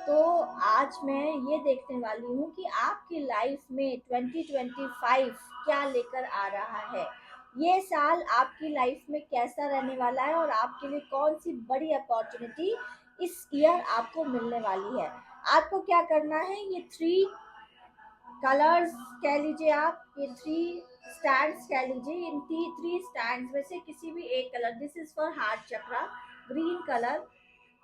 तो आज मैं ये देखने वाली हूँ कि आपकी लाइफ में 2025 क्या लेकर आ रहा है। ये साल आपकी लाइफ में कैसा रहने वाला है और आपके लिए कौन सी बड़ी अपॉर्चुनिटी इस ईयर आपको मिलने वाली है। आपको क्या करना है, ये थ्री कलर्स कह लीजिए, आप ये थ्री स्टैंड्स कह लीजिए, इन थ्री स्टैंड्स में से किसी भी एक colour, this is for heart chakra, green colour,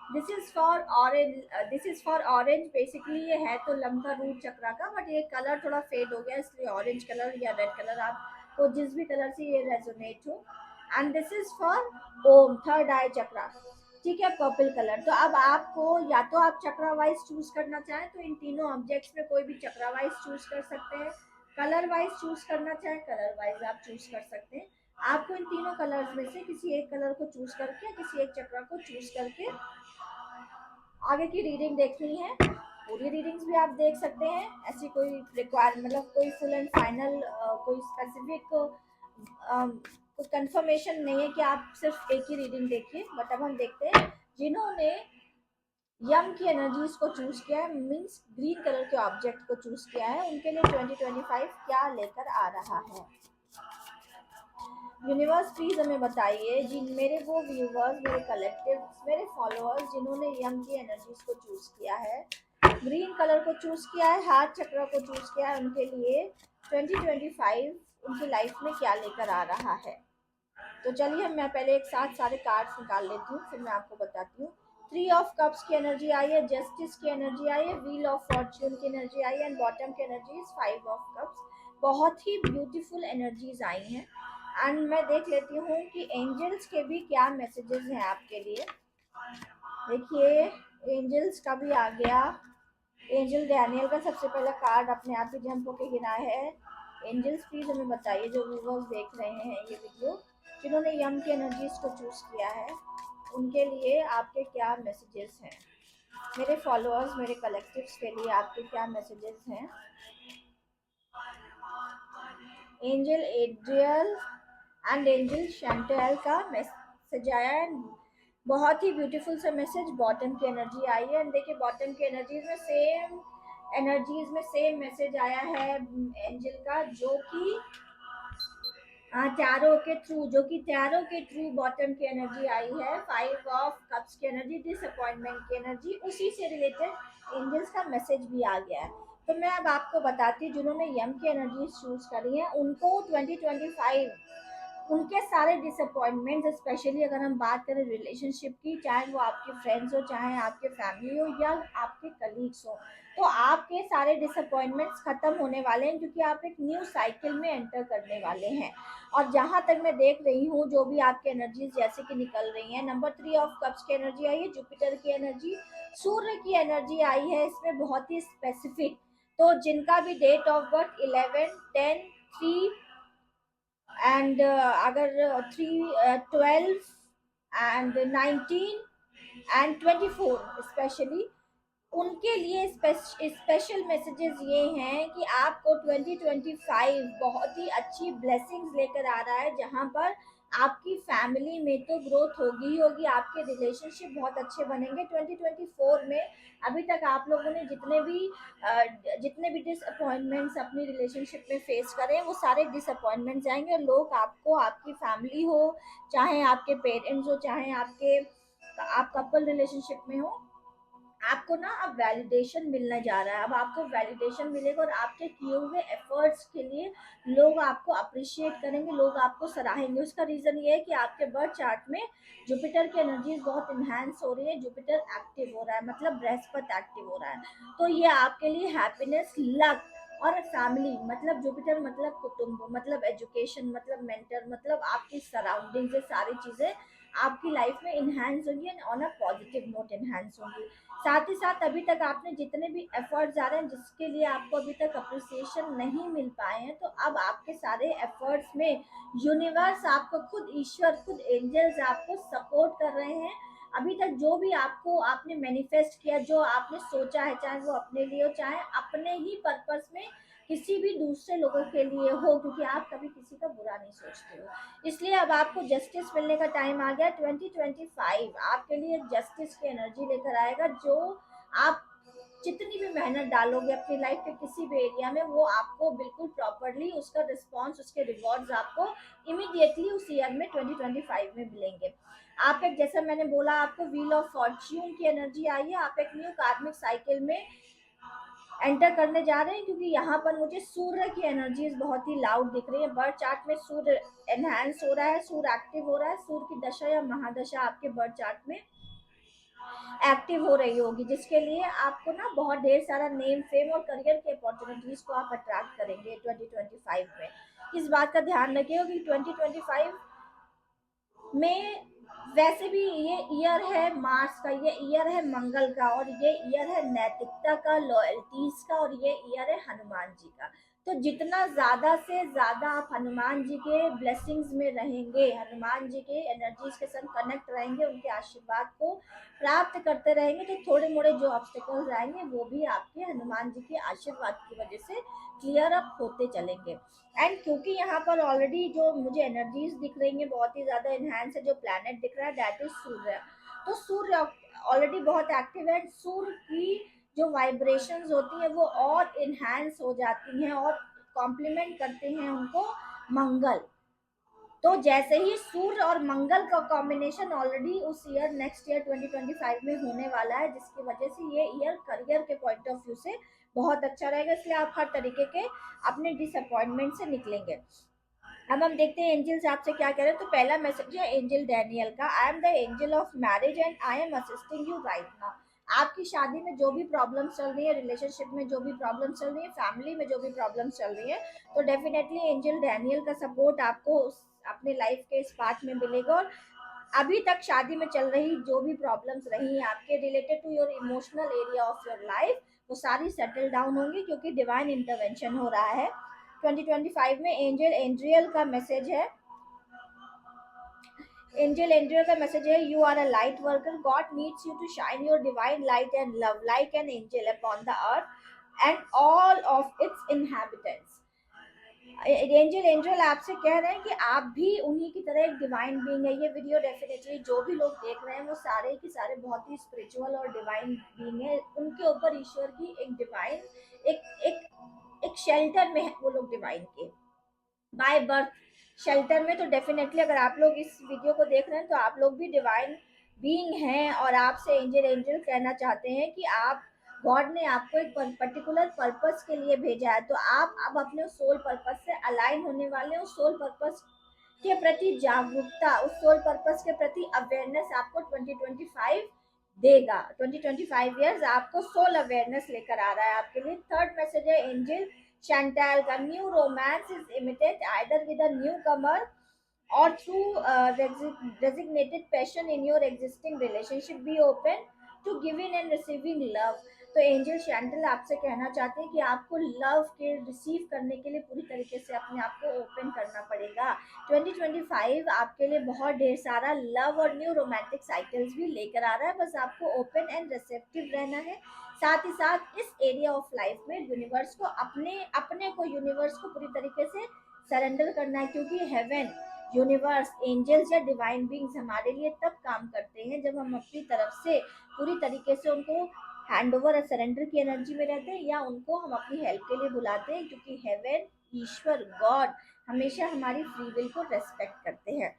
this is for orange, this is for orange. Basically ये है तो लंका रूट चक्रा का, बट ये कलर थोड़ा फेड हो गया, इसलिए ऑरेंज कलर या रेड कलर आपको जिस भी कलर से ये रेजोनेट हो। And this is for Om, third eye chakra, ठीक है, पर्पल कलर। तो अब आपको या तो आप चक्रा वाइज चूज करना चाहें तो इन तीनों ऑब्जेक्ट्स में कोई भी चक्रा वाइज चूज कर सकते हैं, कलर वाइज चूज करना चाहें कलर वाइज आप चूज कर सकते हैं। आपको इन तीनों कलर्स में से किसी एक कलर को चूज करके, किसी एक चक्रा को चूज करके आगे की रीडिंग देखनी है। पूरी रीडिंग्स भी आप देख सकते हैं, ऐसी कोई रिक्वायर मतलब कोई फुल एंड फाइनल कोई स्पेसिफिक कोई कंफर्मेशन नहीं है कि आप सिर्फ एक ही रीडिंग देखिए। बट अब हम देखते हैं जिन्होंने यम की एनर्जीज को चूज किया है, मीन्स ग्रीन कलर के ऑब्जेक्ट को चूज किया है, उनके लिए 2025 क्या लेकर आ रहा है। यूनिवर्स प्लीज हमें बताइए जिन मेरे वो व्यूवर्स, मेरे कलेक्टिव, मेरे फॉलोअर्स जिन्होंने यम की एनर्जीज को चूज किया है, ग्रीन कलर को चूज किया है, हार्ट चक्र को चूज किया है, उनके लिए 2025 उनकी लाइफ में क्या लेकर आ रहा है। तो चलिए मैं पहले एक साथ सारे कार्ड्स निकाल लेती हूँ, फिर मैं आपको बताती हूँ। थ्री ऑफ कप्स की एनर्जी आई है, जस्टिस की एनर्जी आई है, व्हील ऑफ फॉर्च्यून की एनर्जी आई है, एंड बॉटम की energy is five of cups. बहुत ही ब्यूटीफुल एनर्जीज आई हैं। एंड मैं देख लेती हूँ कि एंजल्स के भी क्या मैसेजेस हैं आपके लिए। देखिए, एंजल्स का भी आ गया। एंजल डैनियल का सबसे पहला कार्ड अपने आप ही जंप होके गिरा है। एंजल्स प्लीज हमें बताइए, जो व्यूअर्स देख रहे हैं ये वीडियो, जिन्होंने यम की एनर्जीज को चूज किया है, उनके लिए आपके क्या मैसेजेस हैं। मेरे फॉलोअर्स, मेरे कलेक्टिव्स के लिए आपके क्या मैसेजेस हैं। एंजल एड्रियल एंड एंजल शैंटेल का मैसेज आया है, बहुत ही ब्यूटीफुल सा मैसेज। बॉटम की एनर्जी आई है, एंड देखिए बॉटम की एनर्जीज में सेम मैसेज आया है एंजल का, जो कि टैरो के थ्रू बॉटम की एनर्जी आई है। फाइव ऑफ कप्स की एनर्जी, डिसअपॉइंटमेंट की एनर्जी, उसी से रिलेटेड एंजल्स का मैसेज भी आ गया है। तो मैं अब आपको बताती हूँ, जिन्होंने यम की एनर्जी चूज करी है उनको 2025 उनके सारे डिसअपॉइंटमेंट, स्पेशली अगर हम बात करें रिलेशनशिप की, चाहे वो आपके फ्रेंड्स हो, चाहे आपके फैमिली हो, या आपके कलीग्स हो, तो आपके सारे डिसअपॉइंटमेंट्स खत्म होने वाले हैं, क्योंकि आप एक न्यू साइकिल में एंटर करने वाले हैं। और जहां तक मैं देख रही हूँ, जो भी आपकी एनर्जीज जैसे कि निकल रही हैं, नंबर थ्री ऑफ कप्स की एनर्जी आई है, जुपिटर की एनर्जी, सूर्य की एनर्जी आई है, इसमें बहुत ही स्पेसिफिक। तो जिनका भी डेट ऑफ बर्थ 11, 10, 3 एंड अगर 12 एंड 19 एंड 24 स्पेशली, उनके लिए स्पेशल मैसेजेस ये हैं कि आपको 2025 बहुत ही अच्छी ब्लेसिंग्स लेकर आ रहा है, जहां पर आपकी फैमिली में तो ग्रोथ होगी ही होगी, आपके रिलेशनशिप बहुत अच्छे बनेंगे 2024 में। अभी तक आप लोगों ने जितने भी डिसअपॉइंटमेंट्स अपनी रिलेशनशिप में फेस करें, वो सारे डिसअपॉइंटमेंट्स जाएंगे। लोग आपको, आपकी फैमिली हो, चाहे आपके पेरेंट्स हो, चाहे आप कपल रिलेशनशिप में हो, आपको ना अब वैलिडेशन मिलने जा रहा है। अब आपको वैलिडेशन मिलेगा और आपके किए हुए एफर्ट्स के लिए लोग आपको अप्रिशिएट करेंगे, लोग आपको सराहेंगे। उसका रीजन ये है कि आपके बर्थ चार्ट में जुपिटर की एनर्जीज बहुत इन्हांस हो रही है, जुपिटर एक्टिव हो रहा है, मतलब बृहस्पति एक्टिव हो रहा है। तो ये आपके लिए हैप्पीनेस, लक और फैमिली, मतलब जुपिटर मतलब कुटुंब, मतलब एजुकेशन, मतलब मेंटर, मतलब आपकी सराउंडिंग, से सारी चीजें आपकी लाइफ में इन्हांस होंगी, on a positive note enhance होंगी। साथ ही साथ अभी तक आपने जितने भी एफर्ट्स आ रहे हैं, जिसके लिए आपको अभी तक अप्रिसिएशन नहीं मिल पाए हैं, तो अब आपके सारे एफर्ट्स में यूनिवर्स आपको खुद, ईश्वर खुद, एंजल्स आपको सपोर्ट कर रहे हैं। अभी तक जो भी आपने मैनिफेस्ट किया, जो आपने सोचा है, चाहे वो अपने लिए हो, चाहे अपने ही पर्पस में किसी भी दूसरे लोगों के लिए हो, क्योंकि आप कभी किसी का बुरा नहीं सोचते हो, इसलिए अब आपको जस्टिस मिलने का टाइम आ गया। 2025 आपके लिए जस्टिस की एनर्जी लेकर आएगा, जो आप जितनी भी मेहनत डालोगे अपनी लाइफ के किसी भी एरिया में, वो आपको बिल्कुल प्रॉपरली उसका रिस्पॉन्स, उसके रिवॉर्ड्स आपको इमीडिएटली उस ईयर में 2025 में मिलेंगे। आप एक, जैसा मैंने बोला आपको, व्हील ऑफ फॉर्च्यून की एनर्जी आई है, आप एक न्यू कार्मिक साइकिल में एंटर करने जा रहे हैं, क्योंकि यहाँ पर मुझे सूर्य की एनर्जीज बहुत ही लाउड दिख रही है। बर्थ चार्ट में सूर्य एनहांस हो रहा है, सूर्य एक्टिव हो रहा है, सूर्य की दशा या महादशा आपके बर्थ चार्ट में एक्टिव हो रही होगी, जिसके लिए आपको ना बहुत ढेर सारा नेम, फेम और करियर के अपॉर्चुनिटीज को आप अट्रैक्ट करेंगे 2025 में। इस बात का ध्यान रखिएगा कि 2025 में वैसे भी ये ईयर है मार्स का, ये ईयर है मंगल का, और ये ईयर है नैतिकता का, लॉयल्टीज का, और ये ईयर है हनुमान जी का। तो जितना ज्यादा से ज्यादा आप हनुमान जी के ब्लेसिंग्स में रहेंगे, हनुमान जी के एनर्जीज के साथ कनेक्ट रहेंगे, उनके आशीर्वाद को प्राप्त करते रहेंगे, तो थोड़े मोड़े जो ऑब्स्टेकल्स आएंगे वो भी आपके हनुमान जी के आशीर्वाद की वजह से क्लियर अप होते चलेंगे। एंड क्योंकि यहाँ पर ऑलरेडी जो मुझे एनर्जीज दिख रही हैं बहुत ही ज्यादा इनहैंस है, जो प्लैनेट दिख रहा है दैट इज सूर्य। तो सूर्य ऑलरेडी बहुत एक्टिव है, सूर्य की जो वाइब्रेशंस होती है वो और इनहैंस हो जाती हैं, और कॉम्प्लीमेंट करते हैं उनको मंगल। तो जैसे ही सूर्य और मंगल का कॉम्बिनेशन ऑलरेडी उस ईयर, नेक्स्ट ईयर 2025 में होने वाला है, जिसकी वजह से ये ईयर करियर के पॉइंट ऑफ व्यू से बहुत अच्छा रहेगा, इसलिए आप हर तरीके के अपने डिसअपॉइंटमेंट से निकलेंगे। अब हम देखते हैं एंजल्स आपसे क्या कह रहे हैं। तो पहला मैसेज है एंजल डैनियल का, I am the angel of marriage and I am assisting you right now. आपकी शादी में जो भी प्रॉब्लम चल रही है, रिलेशनशिप में जो भी प्रॉब्लम चल रही है, फैमिली में जो भी प्रॉब्लम चल रही है, तो डेफिनेटली एंजल डैनियल का सपोर्ट आपको अपने लाइफ के इस पार्ट में मिलेगा। और अभी तक शादी में चल रही जो भी प्रॉब्लम्स रही हैं आपके related to your emotional area of your life, वो सारी सेटल डाउन होंगी, क्योंकि डिवाइन इंटरवेंशन हो रहा है 2025 में। एंजल एंड्रियल का मैसेज है, एंजल एंड्रियल का मैसेज है, you are a light worker, God needs you to shine your divine light and love like an angel upon the earth and all of its inhabitants. Angel angel आपसे कह रहे हैं कि आप भी उन्हीं की तरह एक डिवाइन बीइंग है। ये वीडियो डेफिनेटली जो भी लोग देख रहे हैं वो सारे के सारे बहुत ही स्पिरिचुअल और डिवाइन बीइंग है, उनके ऊपर ईश्वर की एक डिवाइन एक एक एक शेल्टर में है वो लोग डिवाइन के बाय बर्थ, शेल्टर में। तो डेफिनेटली अगर आप लोग इस वीडियो को देख रहे हैं तो आप लोग भी डिवाइन बीइंग हैं, और आपसे एंजल एंजल कहना चाहते हैं कि आप, गॉड ने आपको एक पर्टिकुलर पर्पस के लिए भेजा है, तो आप अब अपने सोल पर्पस से अलाइन होने वाले हो। सोल पर्पस के प्रति जागरूकता, उस सोल पर्पस के प्रति अवेयरनेस आपको 2025 देगा। 2025 ईयर्स आपको सोल अवेयरनेस लेकर आ रहा है आपके लिए। थर्ड मैसेज है एंजल शैंटाल का, new romance is emitted either with a new Qamar or through designated passion in your existing relationship, be open to giving and receiving love। तो एंजल शैंटल आपसे कहना चाहते हैं कि आपको लव के रिसीव करने के लिए पूरी तरीके से अपने आप को ओपन करना पड़ेगा। 2025 आपके लिए बहुत ढेर सारा लव और न्यू रोमांटिक साइकिल्स भी लेकर आ रहा है, बस आपको ओपन एंड रिसेप्टिव रहना है। साथ ही साथ इस एरिया ऑफ लाइफ में यूनिवर्स को अपने अपने को यूनिवर्स को पूरी तरीके से सरेंडर करना है, क्योंकि हेवन, यूनिवर्स, एंजल्स या डिवाइन बींग्स हमारे लिए तब काम करते हैं जब हम अपनी तरफ से पूरी तरीके से उनको हैंड ओवर और सरेंडर की एनर्जी में रहते हैं, या उनको हम अपनी हेल्प के लिए बुलाते हैं, क्योंकि हेवन, ईश्वर, गॉड हमेशा हमारी फ्री विल को रेस्पेक्ट करते हैं।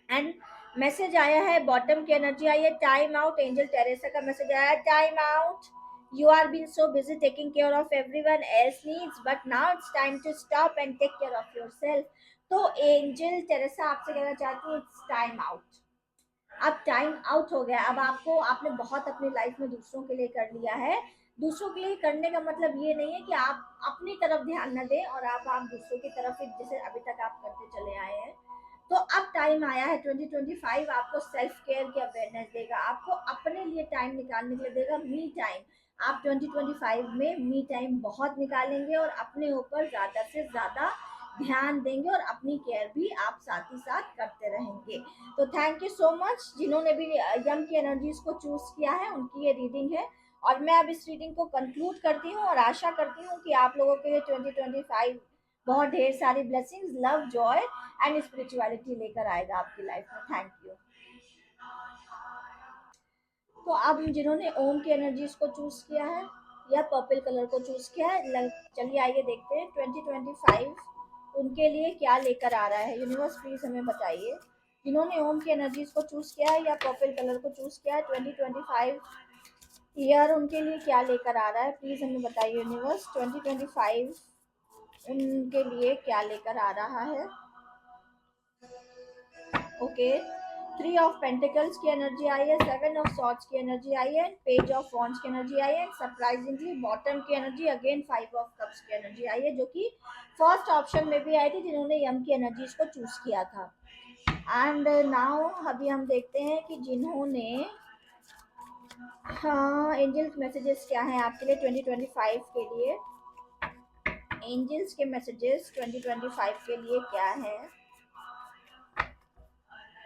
एंड मैसेज आया है, बॉटम की एनर्जी आई है, टाइम आउट। एंजल टेरेसा का मैसेज आया है, time out, you are being so busy taking care of everyone else needs but now it's time to stop and take care of yourself। तो angel Teresa आपसे कहना चाहती है, it's time out, अब time out हो गया। अब आपको, आपने बहुत अपनी लाइफ में दूसरों के लिए कर लिया है। दूसरों के लिए करने का मतलब ये नहीं है कि आप अपनी तरफ ध्यान न दें और आप दूसरों की तरफ जैसे अभी तक आप करते चले आए हैं। तो अब टाइम आया है, 2025 आपको सेल्फ केयर की अवेयरनेस देगा, आपको अपने लिए टाइम निकालने के लिए देगा, मी टाइम। आप 2025 में मी टाइम बहुत निकालेंगे और अपने ऊपर ज़्यादा से ज़्यादा ध्यान देंगे, और अपनी केयर भी आप साथ ही साथ करते रहेंगे। तो थैंक यू सो मच जिन्होंने भी यम की एनर्जीज को चूज किया है, उनकी ये रीडिंग है। और मैं अब इस रीडिंग को कंक्लूड करती हूँ और आशा करती हूँ कि आप लोगों के लिए 2025 बहुत ढेर सारी blessings, love, Joy and spirituality लेकर आएगा आपकी लाइफ में। Thank you. तो अब जिन्होंने ओम की एनर्जीज को चूज किया है या पर्पल कलर को चूज किया है, चलिए आइए देखते हैं 2025 उनके लिए क्या लेकर आ रहा है। यूनिवर्स प्लीज हमें बताइए, जिन्होंने ओम की एनर्जीज को चूज किया है या पर्पल कलर को चूज किया है, 2025 ईयर उनके लिए क्या लेकर आ रहा है, प्लीज हमें बताइए यूनिवर्स। 2025 उनके लिए क्या लेकर आ रहा है। ओके, 3 ऑफ पेंटिकल्स की एनर्जी आई है, 7 ऑफ सॉर्ड्स की एनर्जी आई है, पेज ऑफ वॉन्ड्स की एनर्जी आई है, सरप्राइजिंगली बॉटम की एनर्जी अगेन 5 ऑफ कप्स की एनर्जी आई है, जो कि फर्स्ट ऑप्शन में भी आई थी जिन्होंने यम की एनर्जीज को चूज किया था। एंड नाउ अभी हम देखते हैं कि जिन्होंने, हाँ, एंजल्स मैसेजेस क्या हैं आपके लिए 2025 के लिए। एंजल्स के मैसेजेस 2025 के लिए क्या है।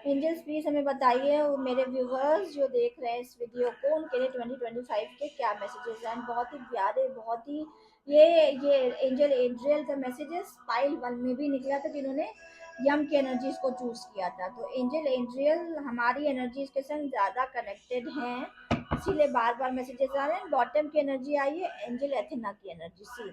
एंजल्स प्लीज हमें बताइए, वो मेरे व्यूवर्स जो देख रहे हैं इस वीडियो को, उनके लिए 2025 के क्या मैसेजेस हैं। बहुत ही प्यारे, बहुत ही ये एंजल एड्रियल का मैसेजेस पाइल 1 में भी निकला था जिन्होंने यम की एनर्जीज को चूज किया था। तो एंजल एड्रियल हमारी एनर्जीज के संग ज़्यादा कनेक्टेड हैं, इसीलिए बार बार मैसेजेस आ रहे हैं। बॉटम की एनर्जी आई है एंजल एथेना की एनर्जी सी।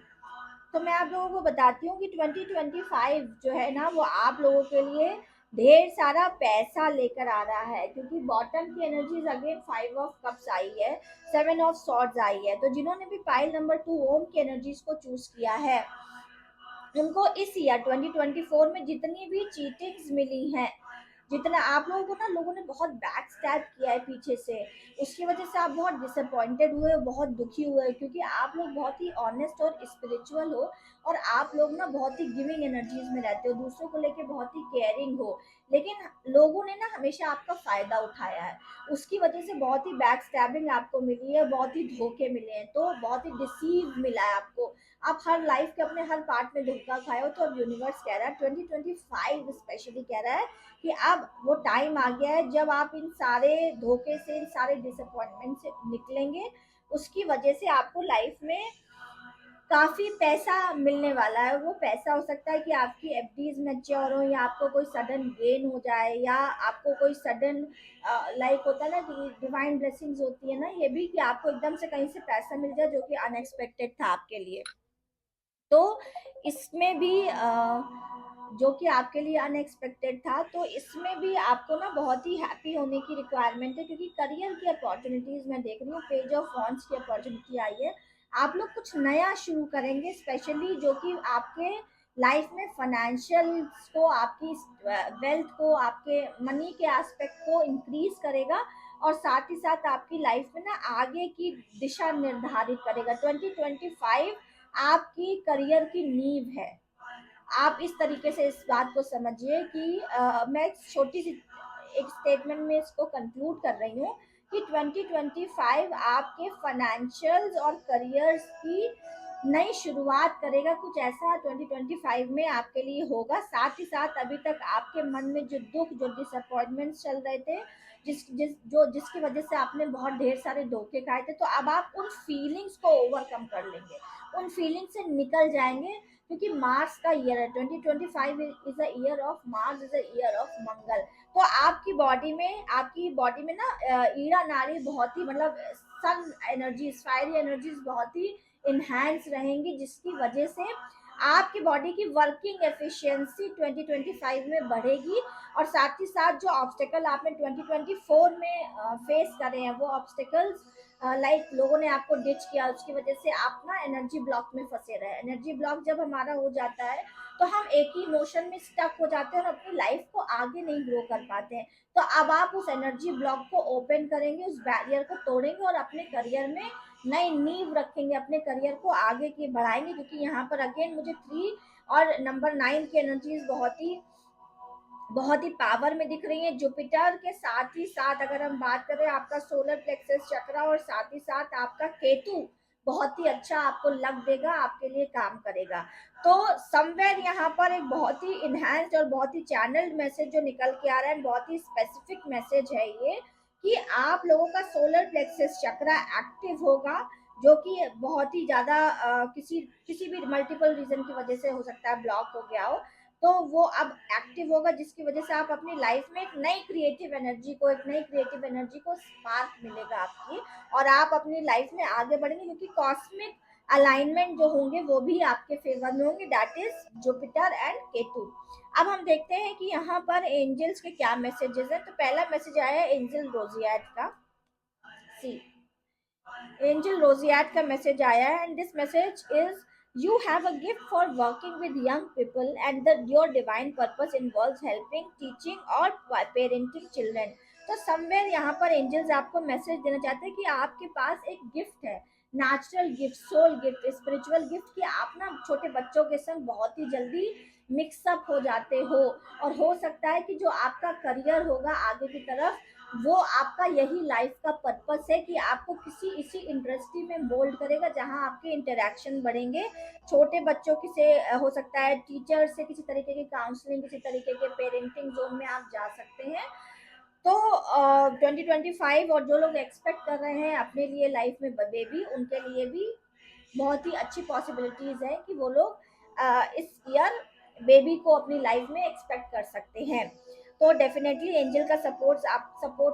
तो मैं आप लोगों को बताती हूँ कि 2025 जो है ना, वो आप लोगों के लिए ढेर सारा पैसा लेकर आ रहा है, क्योंकि बॉटम की एनर्जीज अगेन 5 ऑफ कप्स आई है, 7 ऑफ सॉर्ड्स आई है। तो जिन्होंने भी पाइल नंबर 2 ओम की एनर्जीज को चूज किया है, उनको इस ईयर 2024 में जितनी भी चीटिंग्स मिली हैं, जितना आप लोगों को ना लोगों ने बहुत बैक स्टैब किया है पीछे से, उसकी वजह से आप बहुत डिसअपॉइंटेड हुए हो, बहुत दुखी हुए, क्योंकि आप लोग बहुत ही ऑनेस्ट और स्पिरिचुअल हो, और आप लोग ना बहुत ही गिविंग एनर्जीज में रहते हो, दूसरों को लेके बहुत ही केयरिंग हो। लेकिन लोगों ने ना हमेशा आपका फायदा उठाया है, उसकी वजह से बहुत ही बैक स्टैबिंग आपको मिली है, बहुत ही धोखे मिले हैं, तो बहुत ही डिसीव मिला है आपको। आप हर लाइफ के अपने हर पार्ट में धोखा खाए हो। तो अब यूनिवर्स कह रहा है 2025 स्पेशली कह रहा है कि अब वो टाइम आ गया है जब आप इन सारे धोखे से, इन सारे डिसअपॉइंटमेंट से निकलेंगे। उसकी वजह से आपको लाइफ में काफी पैसा मिलने वाला है। वो पैसा हो सकता है कि आपकी एफडीज मैच्योर हो, या आपको कोई सडन गेन हो जाए, या आपको कोई सडन लाइक होता है ना कि डिवाइन ब्लेसिंग्स होती है ना, ये भी कि आपको एकदम से कहीं से पैसा मिल जाए जो कि अनएक्सपेक्टेड था आपके लिए। तो इसमें भी जो कि आपके लिए अनएक्सपेक्टेड था, तो इसमें भी आपको ना बहुत ही हैप्पी होने की रिक्वायरमेंट है, क्योंकि करियर की अपॉर्चुनिटीज मैं देख रही हूँ, पेज ऑफ वॉन्ड्स की अपॉर्चुनिटी आई है। आप लोग कुछ नया शुरू करेंगे, स्पेशली जो कि आपके लाइफ में फाइनेंशियल को, आपकी वेल्थ को, आपके मनी के एस्पेक्ट को इंक्रीज करेगा, और साथ ही साथ आपकी लाइफ में ना आगे की दिशा निर्धारित करेगा। 2025 आपकी करियर की नींव है। आप इस तरीके से इस बात को समझिए कि मैं छोटी सी एक स्टेटमेंट में इसको कंक्लूड कर रही हूँ कि 2025 आपके फाइनेंशियल्स और करियर्स की नई शुरुआत करेगा। कुछ ऐसा 2025 में आपके लिए होगा। साथ ही साथ अभी तक आपके मन में जो दुख, जो डिसअपॉइंटमेंट्स चल रहे थे, जिसकी वजह से आपने बहुत ढेर सारे धोखे खाए थे, तो अब आप उन फीलिंग्स को ओवरकम कर लेंगे, उन फीलिंग से निकल जाएंगे, क्योंकि मार्स का ईयर है। 2025 is a year of Mars, is a year of Mangal. तो आपकी बॉडी में ना ईड़ा नाड़ी बहुत ही, मतलब सन एनर्जीज, फायरी एनर्जीज बहुत ही इनहैंस रहेंगी, जिसकी वजह से आपकी बॉडी की वर्किंग एफिशिएंसी 2025 में बढ़ेगी। और साथ ही साथ जो ऑब्स्टेकल आपने 2024 में फेस करे हैं, वो ऑब्स्टेकल्स लाइक लोगों ने आपको डिच किया, उसकी वजह से आप ना एनर्जी ब्लॉक में फंसे रहे। एनर्जी ब्लॉक जब हमारा हो जाता है तो हम एक ही इमोशन में स्टक हो जाते हैं और अपनी लाइफ को आगे नहीं ग्रो कर पाते हैं। तो अब आप उस एनर्जी ब्लॉक को ओपन करेंगे, उस बैरियर को तोड़ेंगे, और अपने करियर में नई नींव रखेंगे, अपने करियर को आगे की बढ़ाएंगे। क्योंकि यहाँ पर अगेन मुझे 3 और नंबर 9 की एनर्जीज बहुत ही पावर में दिख रही है। जुपिटर के साथ ही साथ अगर हम बात करें, आपका सोलर प्लेक्सस चक्रा और साथ ही साथ आपका केतु बहुत ही अच्छा आपको लक देगा, आपके लिए काम करेगा। तो समवेयर यहाँ पर एक बहुत ही इनहैंस्ड और बहुत ही चैनल्ड मैसेज जो निकल के आ रहा है, बहुत ही स्पेसिफिक मैसेज है ये, कि आप लोगों का सोलर प्लेक्सस चक्रा एक्टिव होगा, जो कि बहुत ही ज्यादा किसी किसी भी मल्टीपल रीजन की वजह से हो सकता है ब्लॉक हो गया हो। तो वो अब एक्टिव होगा, जिसकी वजह से आप अपनी लाइफ में एक नई क्रिएटिव एनर्जी को स्पार्क मिलेगा आपकी, और आप अपनी लाइफ में आगे बढ़ेंगे, क्योंकि कॉस्मिक अलाइनमेंट जो होंगे वो भी आपके फेवर में होंगे, that is Jupiter and Ketu. अब हम देखते हैं कि यहाँ पर एंजल्स के क्या मैसेजेस हैं। तो पहला मैसेज आया है एंजल रोजियाट का। सी, एंजल रोजियाट का मैसेज आया है, and this message is you have a gift for working with young people, and that your divine purpose involves helping, teaching or parenting children. तो समवेयर यहाँ पर एंजल्स आपको मैसेज देना चाहते हैं कि आपके पास एक गिफ्ट है, natural gift, soul gift, spiritual gift, कि आप ना छोटे बच्चों के संग बहुत ही जल्दी मिक्सअप हो जाते हो, और हो सकता है कि जो आपका करियर होगा आगे की तरफ, वो आपका यही लाइफ का पर्पस है कि आपको किसी इसी इंडस्ट्री में मोल्ड करेगा जहां आपके इंटरेक्शन बढ़ेंगे छोटे बच्चों की से, हो सकता है टीचर से किसी तरीके की काउंसलिंग, किसी तरीके के पेरेंटिंग जोन में आप जा सकते हैं। तो 2025 और जो लोग एक्सपेक्ट कर रहे हैं अपने लिए लाइफ में बेबी, उनके लिए भी बहुत ही अच्छी पॉसिबिलिटीज है कि वो लोग इस ईयर बेबी को अपनी लाइफ में एक्सपेक्ट कर सकते हैं। तो डेफिनेटली एंजल का सपोर्ट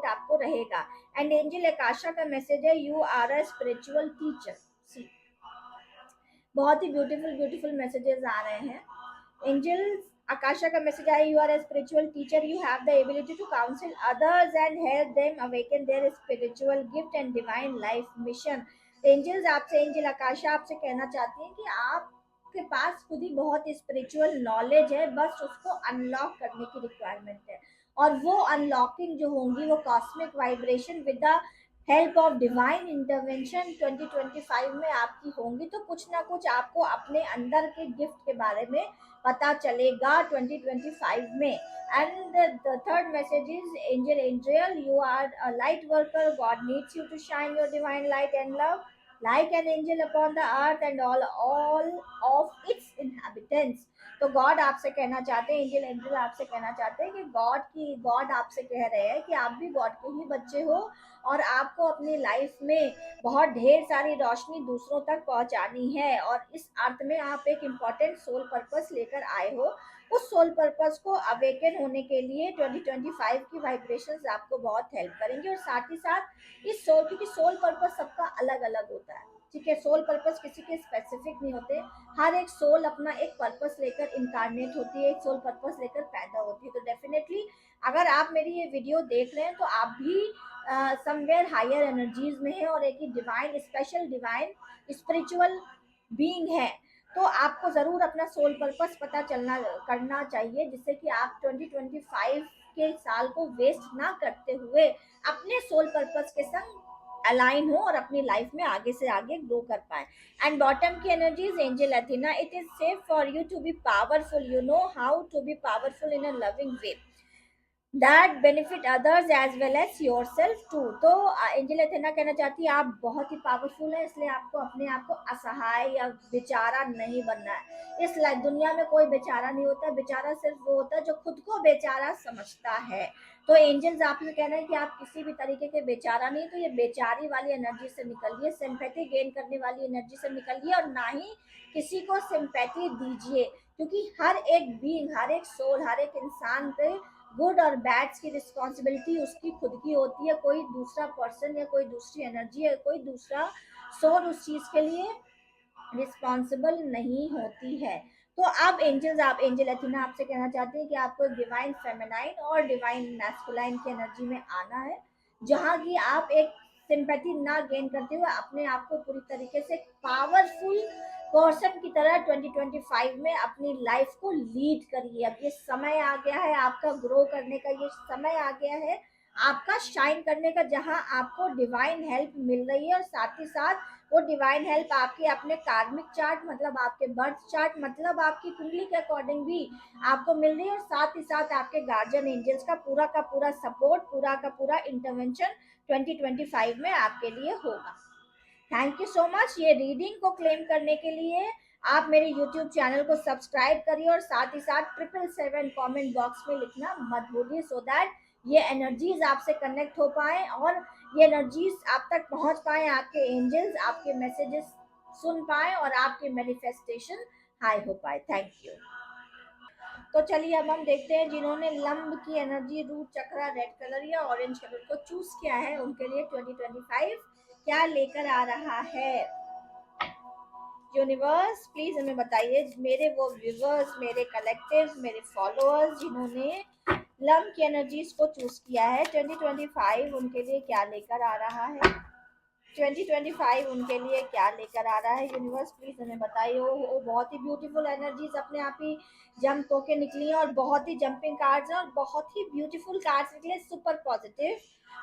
आपको रहेगा। एंड एंजल आकाशा का मैसेज है, you are a spiritual teacher. बहुत ही ब्यूटीफुल मैसेजेस आ रहे हैं। एंजल्स आकाशा का मैसेज आया, you are a spiritual teacher, you have the ability to counsel others and help them awaken their spiritual gift and divine life mission. Angels आपसे, angel Akasha आपसे कहना चाहती हैं कि आपके पास खुद ही बहुत स्पिरिचुअल नॉलेज है, बस उसको अनलॉक करने की रिक्वायरमेंट है, और वो अनलॉकिंग जो होंगी वो cosmic vibration with the help of divine intervention 2025 में आपकी होंगी। तो कुछ ना कुछ आपको अपने अंदर के गिफ्ट के बारे में पता चलेगा 2025 में। And the third message is angel Andriel, you are a light worker, God needs you to shine your divine light and love like an angel upon the earth and all of its inhabitants। तो God आपसे कहना चाहते हैं, angel आपसे कहना चाहते हैं कि गॉड आपसे कह रहे हैं कि आप भी गॉड के ही बच्चे हो, और आपको अपनी लाइफ में बहुत ढेर सारी रोशनी दूसरों तक पहुंचानी है, और इस अर्थ में आप एक इम्पॉर्टेंट सोल पर्पस लेकर आए हो। उस सोल पर्पस को अवेकन होने के लिए 2025 की वाइब्रेशंस आपको बहुत हेल्प करेंगे, और साथ ही साथ इस सोल, क्योंकि सोल पर्पस सबका अलग अलग होता है, ठीक है, सोल पर्पस किसी के स्पेसिफिक नहीं होते, हर एक सोल अपना एक पर्पस लेकर इनकारनेट होती है, एक सोल पर्पस लेकर पैदा होती है। तो डेफिनेटली अगर आप मेरी ये वीडियो देख रहे हैं तो आप भी समवेयर हायर एनर्जीज में है, और एक ही divine, special divine spiritual being है। तो आपको जरूर अपना सोल पर्पस पता चलना करना चाहिए, जिससे कि आप 2025 के साल को वेस्ट ना करते हुए अपने सोल पर्पस के संग अलाइन हो और अपनी लाइफ में आगे से आगे ग्रो कर पाए। एंड बॉटम की energies angel Athena, it is safe for you to be powerful, you know how to be powerful in a loving way that benefit others as well as yourself too. तो angel Athena कहना चाहती है आप बहुत ही powerful है, इसलिए आपको अपने आप को असहाय या बेचारा नहीं बनना है। इस दुनिया में कोई बेचारा नहीं होता, बेचारा सिर्फ वो होता है जो खुद को बेचारा समझता है। तो एंजल्स आपने कहना है कि आप किसी भी तरीके के बेचारा नहीं, तो ये बेचारी वाली एनर्जी से निकलिए, सिंपैथी गेन करने वाली एनर्जी से निकलिए, और ना ही किसी को सिंपैथी दीजिए, क्योंकि हर एक बीइंग, हर एक सोल, हर एक इंसान पे गुड और बैड्स की रिस्पॉन्सिबिलिटी उसकी खुद की होती है। कोई दूसरा पर्सन या कोई दूसरी एनर्जी या कोई दूसरा सोल उस चीज के लिए रिस्पॉन्सिबल नहीं होती है। तो अब एंजल्स, आप एंजल अथीना आपसे कहना चाहते हैं कि आपको डिवाइन फेमिनाइन और डिवाइन मैस्कुलाइन की एनर्जी में आना है, जहाँ की आप एक सिंपैथी ना गेन करते हुए अपने आप को पूरी तरीके से पावरफुल पर्सन की तरह 2025 में अपनी लाइफ को लीड करिए। अब ये समय आ गया है आपका ग्रो करने का, ये समय आ गया है आपका शाइन करने का, जहां आपको डिवाइन हेल्प मिल रही है, और साथ ही साथ वो डिवाइन हेल्प आपके अपने कार्मिक चार्ट, मतलब आपके बर्थ चार्ट, मतलब आपकी कुंडली के अकॉर्डिंग भी आपको मिल रही है, और साथ ही साथ आपके गार्जियन एंजल्स का पूरा सपोर्ट, पूरा का पूरा इंटरवेंशन 2025 में आपके लिए होगा। Thank you so much. ये रीडिंग को क्लेम करने के लिए आप मेरे यूट्यूब चैनल को सब्सक्राइब करिए, और साथ ही साथ 777 कमेंट बॉक्स में लिखना मत भूलिए, सो दैट ये एनर्जीज आपसे कनेक्ट हो पाए और ये एनर्जीज आप तक पहुंच पाए, आपके एंजल्स आपके मैसेजेस सुन पाए और आपके मैनिफेस्टेशन हाई हो पाए। Thank you. तो चलिए अब हम देखते हैं जिन्होंने लंब की एनर्जी, रूट चक्रा, रेड कलर या ऑरेंज कलर को चूज किया है, उनके लिए 2025 क्या लेकर आ रहा है। यूनिवर्स प्लीज हमें बताइए, मेरे वो व्यूवर्स, मेरे कलेक्टिव, मेरे फॉलोअर्स जिन्होंने लंब की एनर्जीज को चूज किया है, 2025 उनके लिए क्या लेकर आ रहा है। 2025 उनके लिए क्या लेकर आ रहा है। यूनिवर्स प्लीज हमें बताइए। वो बहुत ही ब्यूटीफुल एनर्जीज अपने आप ही जंप होके निकली हैं, और बहुत ही जंपिंग कार्ड्स हैं, और बहुत ही ब्यूटीफुल कार्ड्स निकले, सुपर पॉजिटिव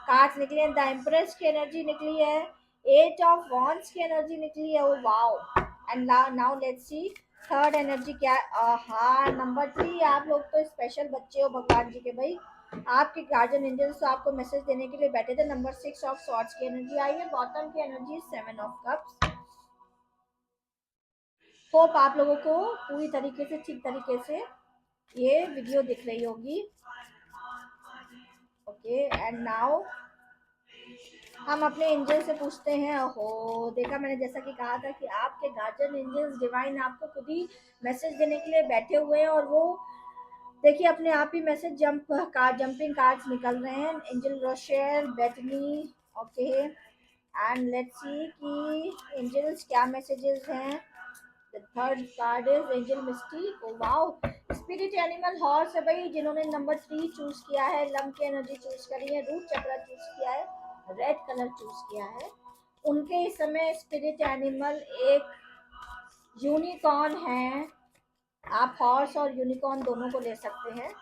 कार्ड्स निकले हैं। द एम्प्रेस की एनर्जी निकली है, एट ऑफ वॉन्ड्स की एनर्जी निकली है। Oh wow. And now let's see third energy क्या। हाँ, नंबर 3। आप लोग तो स्पेशल बच्चे हो भगवान जी के भाई। आपके गार्जियन एंजल्स तो आपको मैसेज देने के लिए बैठे थे। नंबर 6 ऑफ सॉर्ड्स की एनर्जी आई है, बॉटम की एनर्जी 7 ऑफ कप्स। होप आप लोगों को पूरी तरीके से, ठीक तरीके से ये वीडियो दिख रही होगी। ओके, एंड नाउ हम अपने एंजल से पूछते हैं। ओहो, देखा मैंने जैसा कि कहा था कि आपके गार्जियन एंजल्स डिवाइन आपको खुद ही मैसेज देने के लिए बैठे हुए हैं, और वो देखिए अपने आप ही मैसेज जंपिंग कार्ड्स निकल रहे हैं। Angel Rochelle, Bettany. Okay, and let's see कि एंजल्स क्या मैसेजेस हैं। The third card is angel mistake. Oh wow, spirit animal horse है भाई, जिन्होंने नंबर 3 चूज किया है, लंब की एनर्जी चूज करी है, रूट चक्रा चूज किया है, रेड कलर चूज किया है। उनके इस समय स्पिरिट एनिमल एक यूनिकॉर्न है। आप हॉर्स और यूनिकॉर्न दोनों को ले सकते हैं।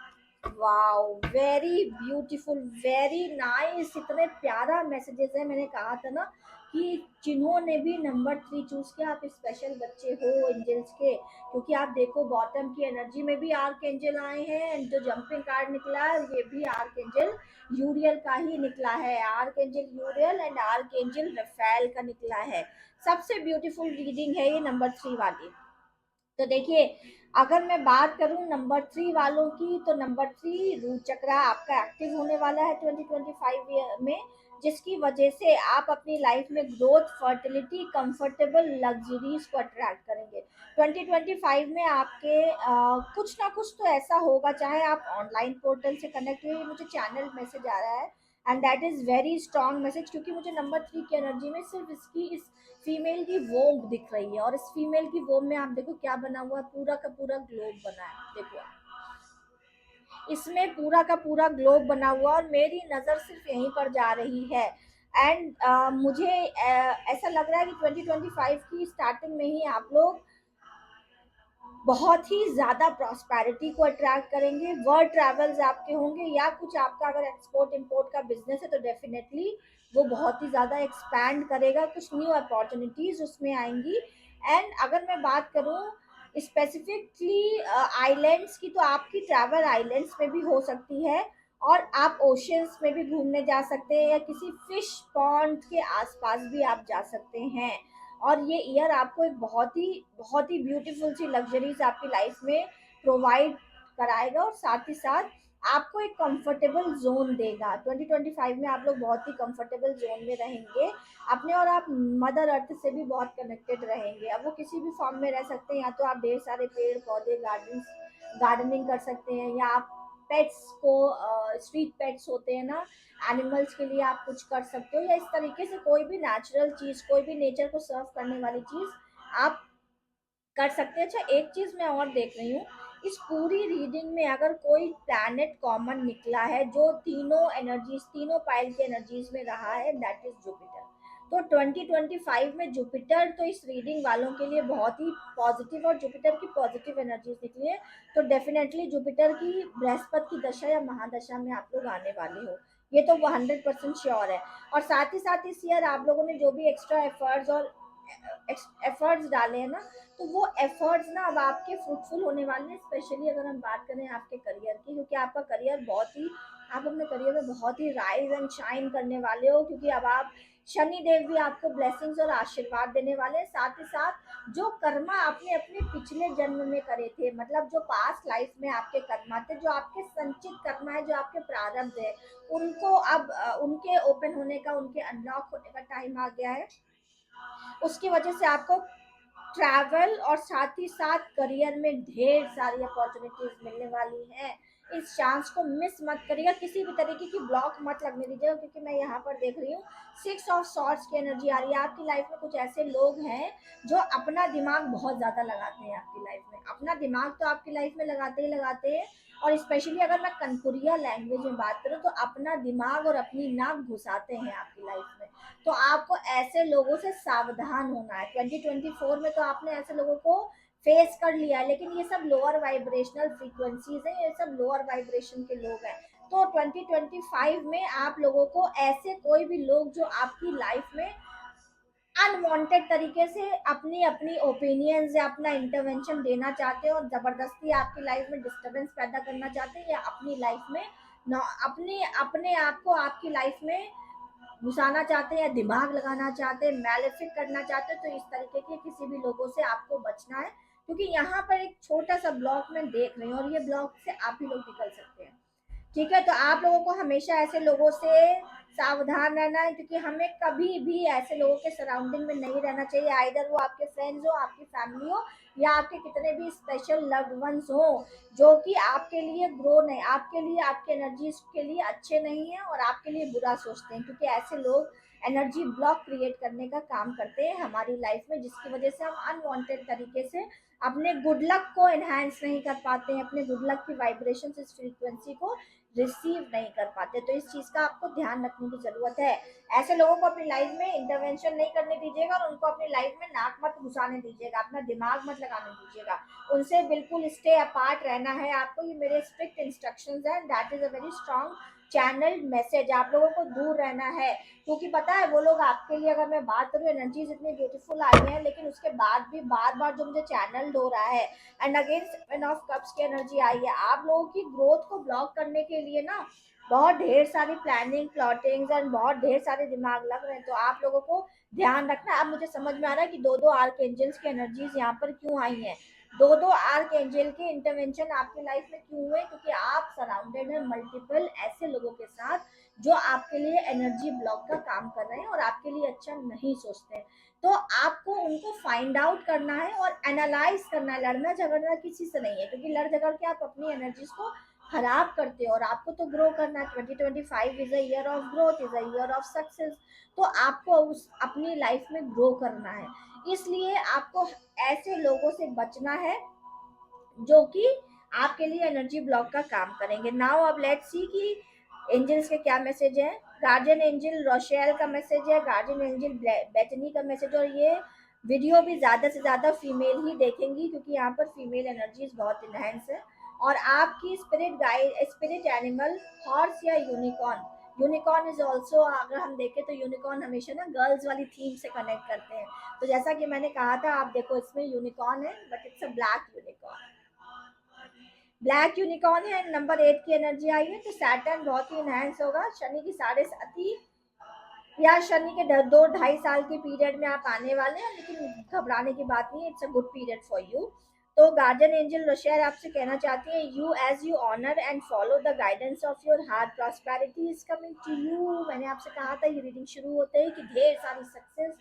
Wow, very beautiful, very nice. इतने प्यारा मैसेजेस है। मैंने कहा था ना कि जिन्होंने भी नंबर 3 चूज किया, आप स्पेशल बच्चे हो एंजल्स के, क्योंकि आप देखो बॉटम की एनर्जी में भी आर्क एंजल आए हैं, एंड जो जंपिंग कार्ड निकला है ये भी आर्क एंजल यूरियल का ही निकला है। Archangel Uriel and archangel Raphael का निकला है। सबसे ब्यूटीफुल रीडिंग है ये नंबर 3 वाली। तो देखिए, अगर मैं बात करूं नंबर 3 वालों की, तो नंबर 3 रूट चक्रा आपका एक्टिव होने वाला है 2025 में, जिसकी वजह से आप अपनी लाइफ में ग्रोथ, फर्टिलिटी, कंफर्टेबल लग्जरीज को अट्रैक्ट करेंगे। 2025 में आपके कुछ ना कुछ तो ऐसा होगा, चाहे आप ऑनलाइन पोर्टल से कनेक्ट हुए, मुझे चैनल मैसेज आ रहा है, and that is very strong message, क्योंकि मुझे नंबर 3 की एनर्जी में सिर्फ इस फीमेल की वोम दिख रही है, और इस फीमेल की वोम में आप देखो क्या बना हुआ है, पूरा का पूरा ग्लोब बना है। देखो इसमें पूरा का पूरा ग्लोब बना हुआ, और मेरी नज़र सिर्फ यहीं पर जा रही है। एंड मुझे ऐसा लग रहा है कि 2025 की स्टार्टिंग में ही आप लोग बहुत ही ज़्यादा प्रॉस्पेरिटी को अट्रैक्ट करेंगे। वर्ल्ड ट्रैवल्स आपके होंगे, या कुछ आपका अगर एक्सपोर्ट इंपोर्ट का बिजनेस है तो डेफिनेटली वो बहुत ही ज़्यादा एक्सपैंड करेगा, कुछ न्यू अपॉर्चुनिटीज़ उसमें आएंगी। एंड अगर मैं बात करूँ स्पेसिफिकली आइलैंड्स की, तो आपकी ट्रैवल आइलैंड्स में भी हो सकती है, और आप ओशियंस में भी घूमने जा सकते हैं, या किसी फिश पॉन्ड के आसपास भी आप जा सकते हैं। और ये ईयर आपको एक बहुत ही ब्यूटीफुल सी लग्जरीज आपकी लाइफ में प्रोवाइड कराएगा, और साथ ही साथ आपको एक कंफर्टेबल जोन देगा। 2025 में आप लोग बहुत ही कंफर्टेबल जोन में रहेंगे अपने, और आप मदर अर्थ से भी बहुत कनेक्टेड रहेंगे। अब वो किसी भी फॉर्म में रह सकते हैं, या तो आप ढेर सारे पेड़ पौधे, गार्डनिंग कर सकते हैं, या आप पेट्स को, स्ट्रीट पेट्स होते हैं ना, एनिमल्स के लिए आप कुछ कर सकते हो, या इस तरीके से कोई भी नेचुरल चीज़, कोई भी नेचर को सर्व करने वाली चीज़ आप कर सकते हैं। अच्छा, एक चीज़ मैं और देख रही हूँ, इस पूरी रीडिंग में अगर कोई प्लैनेट कॉमन निकला है जो तीनों एनर्जीज, तीनों पाइल की एनर्जीज में रहा है, दैट इज जुपिटर। तो 2025 में जुपिटर तो इस रीडिंग वालों के लिए बहुत ही पॉजिटिव, और जुपिटर की पॉजिटिव एनर्जीज निकली है, तो डेफिनेटली जुपिटर की बृहस्पति की दशा या महादशा में आप लोग आने वाले हो, ये तो 100% श्योर है। और साथ ही साथ इस ईयर आप लोगों ने जो भी एक्स्ट्रा एफर्ट्स डाले हैं ना, तो वो एफर्ट्स ना अब आपके फ्रूटफुल होने वाले हैं। स्पेशली अगर हम बात करें आपके करियर की, क्योंकि आपका करियर बहुत ही, आप अपने करियर में बहुत ही राइज एंड शाइन करने वाले हो, क्योंकि अब आप, शनि देव भी आपको ब्लेसिंग्स और आशीर्वाद देने वाले हैं। साथ ही साथ जो कर्मा आपने अपने पिछले जन्म में करे थे, मतलब जो पास्ट लाइफ में आपके कर्मा थे, जो आपके संचित कर्मा है, जो आपके प्रारब्ध है, उनको अब उनके ओपन होने का, उनके अनलॉक होने का टाइम आ गया है। उसकी वजह से आपको ट्रैवल और साथ ही साथ करियर में ढेर सारी अपॉर्चुनिटीज मिलने वाली हैं। इस चांस को मिस मत करिएगा, किसी भी तरीके की ब्लॉक मत लगने दीजिएगा, क्योंकि मैं यहाँ पर देख रही हूँ 6 ऑफ सॉर्ट्स की एनर्जी आ रही है। आपकी लाइफ में कुछ ऐसे लोग हैं जो अपना दिमाग बहुत ज्यादा लगाते हैं आपकी लाइफ में। अपना दिमाग तो आपकी लाइफ में लगाते हैं, और स्पेशली अगर मैं कनपुरिया लैंग्वेज में बात करूँ तो अपना दिमाग और अपनी नाक घुसाते हैं आपकी लाइफ में। तो आपको ऐसे लोगों से सावधान होना है। 2024 में तो आपने ऐसे लोगों को फेस कर लिया है, लेकिन ये सब लोअर वाइब्रेशनल फ्रीक्वेंसीज हैं, ये सब लोअर वाइब्रेशन के लोग हैं। तो 2025 में आप लोगों को ऐसे कोई भी लोग जो आपकी लाइफ में अनवांटेड तरीके से अपनी अपनी ओपिनियंस या अपना इंटरवेंशन देना चाहते हैं और जबरदस्ती आपकी लाइफ में डिस्टरबेंस पैदा करना चाहते हैं, या अपनी लाइफ में अपने अपने आप को आपकी लाइफ में घुसाना चाहते हैं या दिमाग लगाना चाहते हैं, मैलेफिक करना चाहते हैं, तो इस तरीके के किसी भी लोगों से आपको बचना है। क्योंकि यहाँ पर एक छोटा सा ब्लॉक मैं देख रही हूँ, और ये ब्लॉक से आप ही लोग निकल सकते हैं। ठीक है, तो आप लोगों को हमेशा ऐसे लोगों से सावधान रहना है, क्योंकि हमें कभी भी ऐसे लोगों के सराउंडिंग में नहीं रहना चाहिए। आइदर वो आपके फ्रेंड्स हो, आपकी फैमिली हो, या आपके कितने भी स्पेशल लव्ड वंस हो, जो कि आपके लिए ग्रो नहीं, आपके लिए आपके एनर्जीज के लिए अच्छे नहीं है और आपके लिए बुरा सोचते हैं। क्योंकि ऐसे लोग एनर्जी ब्लॉक क्रिएट करने का काम करते हैं हमारी लाइफ में, जिसकी वजह से हम अनवांटेड तरीके से अपने गुड लक को एनहांस नहीं कर पाते हैं, अपने गुड लक की वाइब्रेशन इस फ्रीक्वेंसी को रिसीव नहीं कर पाते। तो इस चीज का आपको ध्यान रखने की जरूरत है। ऐसे लोगों को अपनी लाइफ में इंटरवेंशन नहीं करने दीजिएगा, और उनको अपनी लाइफ में नाक मत घुसाने दीजिएगा, अपना दिमाग मत लगाने दीजिएगा। उनसे बिल्कुल स्टे अपार्ट रहना है आपको। ये मेरे स्ट्रिक्ट इंस्ट्रक्शंस हैं, that is a very strong channel message. आप लोगों को दूर रहना है, क्योंकि पता है वो लोग आपके लिए, अगर मैं बात करूँ, एनर्जीज इतनी ब्यूटीफुल आई है, लेकिन उसके बाद भी बार बार जो मुझे चैनल हो रहा है, एंड अगेन 7 ऑफ कप्स की एनर्जी आई है। आप लोगों की ग्रोथ को ब्लॉक करने के लिए ना बहुत ढेर सारी प्लानिंग प्लॉटिंग्स एंड बहुत ढेर सारे दिमाग लग रहे हैं। तो आप लोगों को ध्यान रखना। अब मुझे समझ में आ रहा है कि दो दो आर्क एंजल्स की एनर्जीज यहाँ पर क्यों आई हैं, दो दो आर्क एंजल के इंटरवेंशन आपकी लाइफ में क्यों हुए, क्योंकि आप सराउंडेड हैं मल्टीपल ऐसे लोगों के साथ जो आपके लिए एनर्जी ब्लॉक का काम कर रहे हैं और आपके लिए अच्छा नहीं सोचते हैं। तो आपको उनको फाइंड आउट करना है और एनालाइज करना है। लड़ना झगड़ना किसी से नहीं है, क्योंकि लड़ झगड़ के आप अपनी एनर्जीज को खराब करते हो, और आपको तो ग्रो करना है। 2025 is a year of growth, is a year of success. तो आपको उस अपनी लाइफ में ग्रो करना है, इसलिए आपको ऐसे लोगों से बचना है जो कि आपके लिए एनर्जी ब्लॉक का काम करेंगे। नाउ अब लेट्स सी कि एंजल्स के क्या मैसेज है। गार्जियन एंजल रोशेल का मैसेज है, गार्जियन एंजल बेथनी का मैसेज। और ये वीडियो भी ज्यादा से ज्यादा फीमेल ही देखेंगी, क्योंकि यहाँ पर फीमेल एनर्जीज बहुत इनहेंस है। और आपकी spirit guide, spirit animal horse या यूनिकॉर्न। यूनिकॉर्न इज ऑल्सो, अगर हम देखें तो यूनिकॉर्न हमेशा ना गर्ल्स वाली थीम से कनेक्ट करते हैं। तो जैसा कि मैंने कहा था, आप देखो इसमें यूनिकॉर्न है, but it's a black unicorn. Black unicorn है, नंबर 8 की एनर्जी आई है। तो सैटर्न बहुत ही इनहेंस होगा। शनि की 7.5 या शनि के 2-2.5 साल के पीरियड में आप आने वाले हैं, लेकिन घबराने की बात नहीं है, it's a good period for you. तो गार्जियन एंजल रोशेल आपसे कहना चाहती है, you as you honour and follow the guidance of your heart, prosperity is coming to you. मैंने आपसे कहा था ये रीडिंग शुरू होते ही कि ढेर सारी सक्सेस,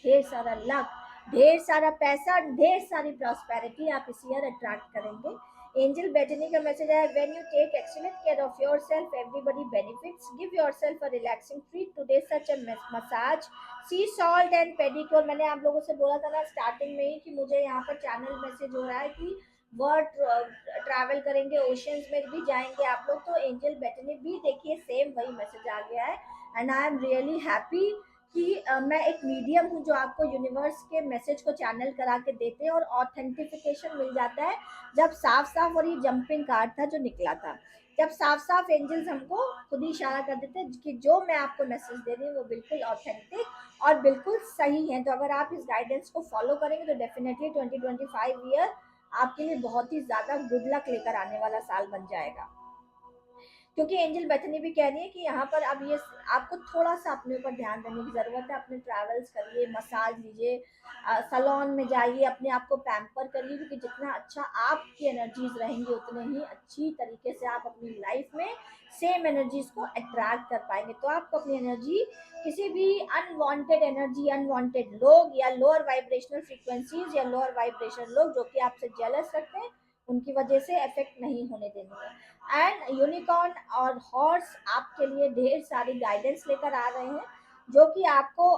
ढेर सारा लक, ढेर सारा पैसा, ढेर सारी प्रॉस्पेरिटी आप इस ईयर अट्रैक्ट करेंगे। एंजल बेटनी का मैसेज है, when you take excellent care of yourself everybody benefits, give yourself a relaxing treat today such a massage, sea salt and pedicure. मैंने आप लोगों से बोला था ना स्टार्टिंग में ही कि मुझे यहाँ पर चैनल मैसेज हो रहा है कि वर्ड ट्रैवल करेंगे, ओशियंस में भी जाएंगे आप लोग। तो एंजल बेटनी भी देखिए सेम वही मैसेज आ गया है, and I am really happy कि मैं एक मीडियम हूँ जो आपको यूनिवर्स के मैसेज को चैनल करा के देते हैं, और ऑथेंटिफिकेशन मिल जाता है जब साफ साफ। और ये जंपिंग कार्ड था जो निकला था, जब साफ साफ एंजल्स हमको खुद ही इशारा कर देते हैं कि जो मैं आपको मैसेज दे रही हूँ वो बिल्कुल ऑथेंटिक और बिल्कुल सही है। तो अगर आप इस गाइडेंस को फॉलो करेंगे तो डेफिनेटली 2025 ईयर आपके लिए बहुत ही ज्यादा गुड लक लेकर आने वाला साल बन जाएगा। क्योंकि एंजल बेथनी भी कह रही है कि यहाँ पर अब ये आपको थोड़ा सा अपने ऊपर ध्यान देने की ज़रूरत है। अपने ट्रैवल्स करिए, मसाज लीजिए, सैलून में जाइए, अपने आप को पैम्पर करिए, क्योंकि जितना अच्छा आपकी एनर्जीज रहेंगी उतने ही अच्छी तरीके से आप अपनी लाइफ में सेम एनर्जीज को अट्रैक्ट कर पाएंगे। तो आपको अपनी एनर्जी किसी भी अनवांटेड एनर्जी, अनवांटेड लोग या लोअर वाइब्रेशनल फ्रीक्वेंसीज या लोअर वाइब्रेशन लोग जो कि आपसे जेलस रखते हैं, उनकी वजह से इफेक्ट नहीं होने देनी है। एंड यूनिकॉर्न और हॉर्स आपके लिए ढेर सारी गाइडेंस लेकर आ रहे हैं, जो कि आपको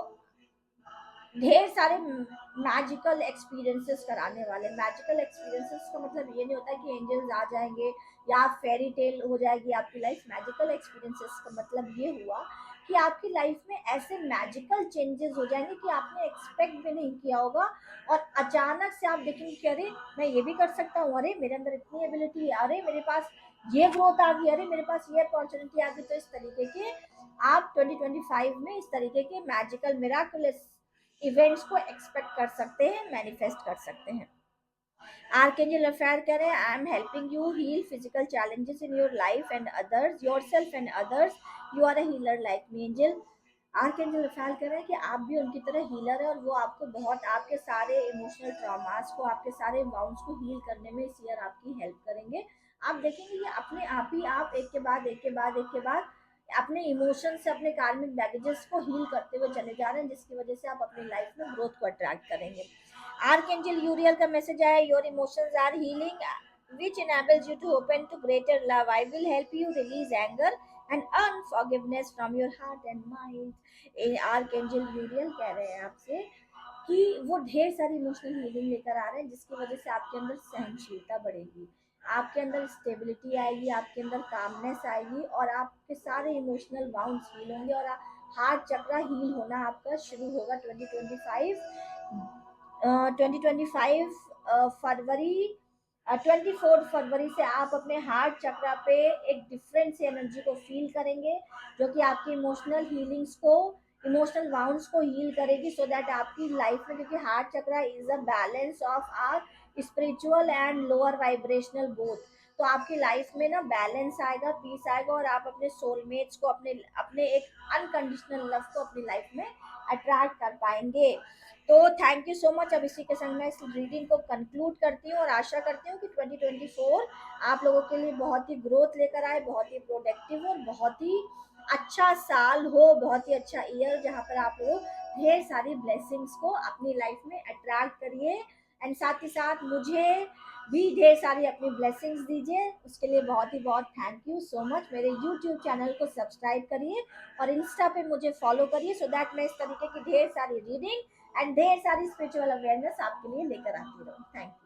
ढेर सारे मैजिकल एक्सपीरियंसेस कराने वाले। मैजिकल एक्सपीरियंसेस का मतलब ये नहीं होता कि एंजल्स आ जाएंगे या फेरी टेल हो जाएगी आपकी लाइफ। मैजिकल एक्सपीरियंसेस का मतलब ये हुआ कि आपकी लाइफ में ऐसे मैजिकल चेंजेस हो जाएंगे कि आपने एक्सपेक्ट भी नहीं किया होगा, और अचानक से आप देखेंगे कि अरे मैं ये भी कर सकता हूँ, अरे मेरे अंदर इतनी एबिलिटी है, अरे मेरे पास ये ग्रोथ आ गई, अरे मेरे पास ये अपॉर्चुनिटी आ गई। तो इस तरीके के आप 2025 में इस तरीके के मैजिकल मिराकुलस इवेंट्स को एक्सपेक्ट कर सकते हैं, मैनिफेस्ट कर सकते हैं। आर्कएंजल रफाएल कह रहे हैं, I am helping you heal physical challenges in your life and others, yourself and others, you are a healer like me. Angel archangel Raphael कह रहे हैं कि आप भी उनकी तरह हीलर है, और वो आपको बहुत आपके सारे इमोशनल ट्रॉमास को, आपके सारे वाउंड्स को हील करने में इस ईयर आपकी हेल्प करेंगे। आप देखेंगे ये अपने आप ही आप एक के बाद एक के बाद एक के बाद अपने इमोशन से, अपने कार्मिक बैगेजेस को हील करते हुए चले जा रहे हैं, जिसकी वजह से आप अपनी लाइफ में ग्रोथ को अट्रैक्ट करेंगे। आर्कएंजल यूरियल का मैसेज आया, your emotions are healing which enables you to open to greater love. I will help you release anger and unforgiveness from your heart and mind. Archangel Uriel कह रहे हैं आपसे कि वो ढेर सारी इमोशनल हीलिंग लेकर आ रहे हैं, जिसकी वजह से आपके अंदर सहनशीलता बढ़ेगी, आपके अंदर स्टेबिलिटी आएगी, आपके अंदर कामनेस आएगी, और आपके सारे इमोशनल बाउंड्स हील होंगे, और हार्ट चक्रा हील होना आपका शुरू होगा 2025 फरवरी 24 फरवरी से आप अपने हार्ट चक्रा पे एक डिफरेंट सी एनर्जी को फील करेंगे, जो कि आपकी इमोशनल हीलिंग्स को, इमोशनल वाउंड्स को हील करेगी, सो दैट आपकी लाइफ में, क्योंकि heart chakra is a balance of our spiritual and lower vibrational both. तो आपकी लाइफ में ना बैलेंस आएगा, पीस आएगा, और आप अपने सोलमेट्स को, अपने अपने एक अनकंडीशनल लव को अपनी लाइफ में अट्रैक्ट कर पाएंगे। तो थैंक यू सो मच। अब इसी के संग मैं इस रीडिंग को कंक्लूड करती हूँ, और आशा करती हूँ कि 2024 आप लोगों के लिए बहुत ही ग्रोथ लेकर आए, बहुत ही प्रोडक्टिव और बहुत ही अच्छा साल हो, बहुत ही अच्छा ईयर, जहाँ पर आप लोग ढेर सारी ब्लेसिंग्स को अपनी लाइफ में अट्रैक्ट करिए। एंड साथ ही साथ मुझे भी ढेर सारी अपनी ब्लेसिंग्स दीजिए, उसके लिए बहुत ही बहुत थैंक यू सो मच। मेरे यूट्यूब चैनल को सब्सक्राइब करिए और इंस्टा पे मुझे फॉलो करिए, सो दैट मैं इस तरीके की ढेर सारी रीडिंग एंड ढेर सारी स्पिरिचुअल अवेयरनेस आपके लिए लेकर आती रहूँ। Thank you.